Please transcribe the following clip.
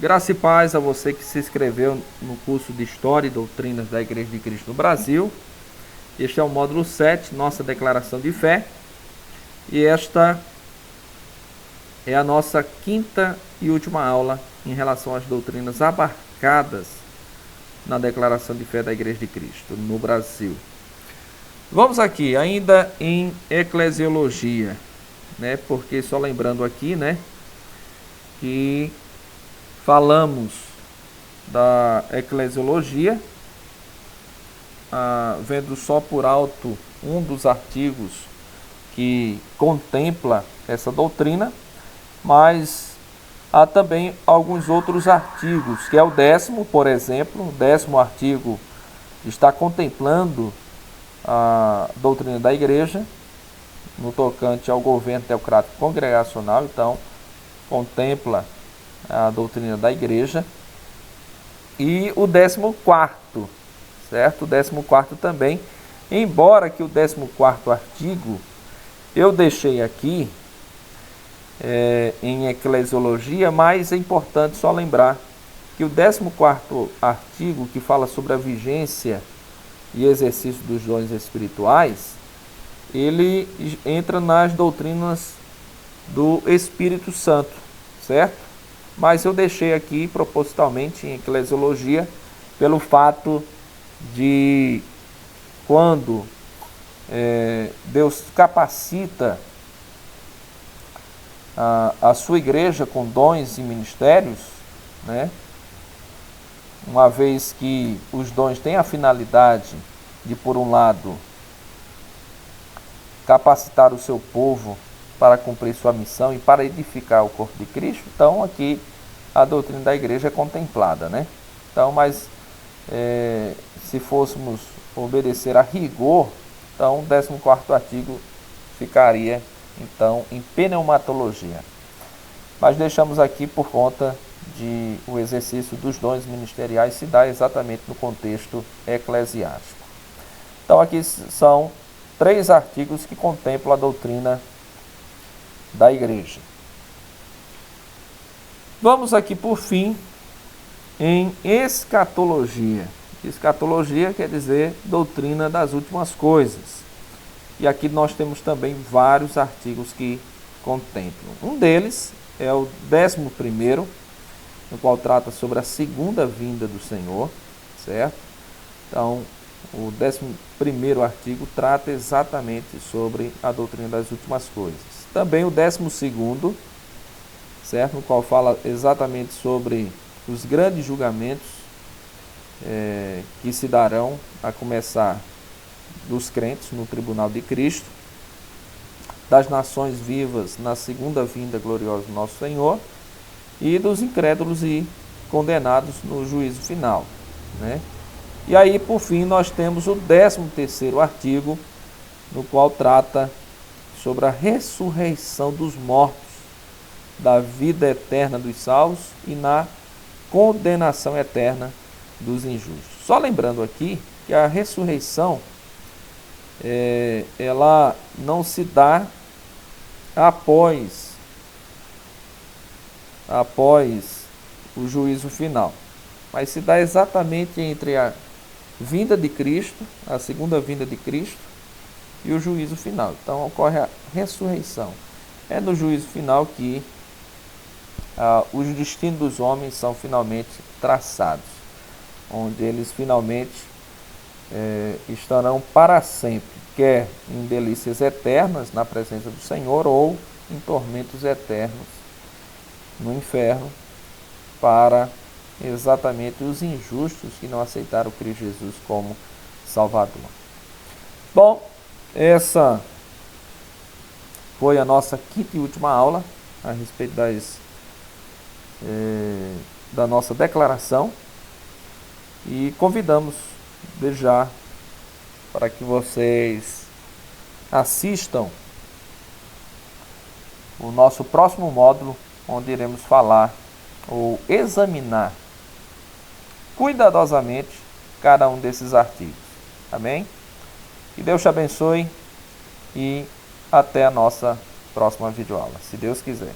Graça e paz a você que se inscreveu no curso de História e Doutrinas da Igreja de Cristo no Brasil. Este é o módulo 7, nossa declaração de fé. E esta é a nossa quinta e última aula em relação às doutrinas abarcadas na declaração de fé da Igreja de Cristo no Brasil. Vamos aqui ainda em eclesiologia, Porque só lembrando aqui, que falamos da eclesiologia, vendo só por alto um dos artigos que contempla essa doutrina, mas há também alguns outros artigos, que é o 10º, por exemplo. O 10º artigo está contemplando a doutrina da igreja no tocante ao governo teocrático congregacional, então contempla a doutrina da igreja. E o 14º, certo? O 14º também, embora que o 14º artigo eu deixei aqui em eclesiologia, mas é importante só lembrar que o 14º artigo, que fala sobre a vigência e exercício dos dons espirituais, ele entra nas doutrinas do Espírito Santo, certo? Mas eu deixei aqui propositalmente em eclesiologia pelo fato de quando Deus capacita a sua igreja com dons e ministérios, uma vez que os dons têm a finalidade de, por um lado, capacitar o seu povo para cumprir sua missão e para edificar o corpo de Cristo, então aqui a doutrina da igreja é contemplada, Então, mas se fôssemos obedecer a rigor, então o 14º artigo ficaria então em pneumatologia. Mas deixamos aqui por conta de o exercício dos dons ministeriais se dá exatamente no contexto eclesiástico. Então aqui são 3 artigos que contemplam a doutrina da igreja. Vamos aqui por fim em escatologia. Escatologia quer dizer doutrina das últimas coisas. E aqui nós temos também vários artigos que contemplam. Um deles é o 11º, no qual trata sobre a segunda vinda do Senhor, certo? Então, o 11º artigo trata exatamente sobre a doutrina das últimas coisas. Também o 12º, certo? No qual fala exatamente sobre os grandes julgamentos que se darão, a começar dos crentes no tribunal de Cristo, das nações vivas na segunda vinda gloriosa do nosso Senhor e dos incrédulos e condenados no juízo final, E aí, por fim, nós temos o 13º artigo, no qual trata sobre a ressurreição dos mortos, da vida eterna dos salvos e na condenação eterna dos injustos. Só lembrando aqui que a ressurreição ela não se dá após o juízo final, mas se dá exatamente entre a vinda de Cristo, a segunda vinda de Cristo e o juízo final. Então ocorre a ressurreição. É no juízo final que os destinos dos homens são finalmente traçados, onde eles finalmente estarão para sempre, quer em delícias eternas na presença do Senhor ou em tormentos eternos no inferno para exatamente os injustos que não aceitaram Cristo Jesus como Salvador. Bom, essa foi a nossa quinta e última aula a respeito da nossa declaração e convidamos desde já para que vocês assistam o nosso próximo módulo, onde iremos falar ou examinar cuidadosamente cada um desses artigos. Amém? Que Deus te abençoe e até a nossa próxima videoaula, se Deus quiser.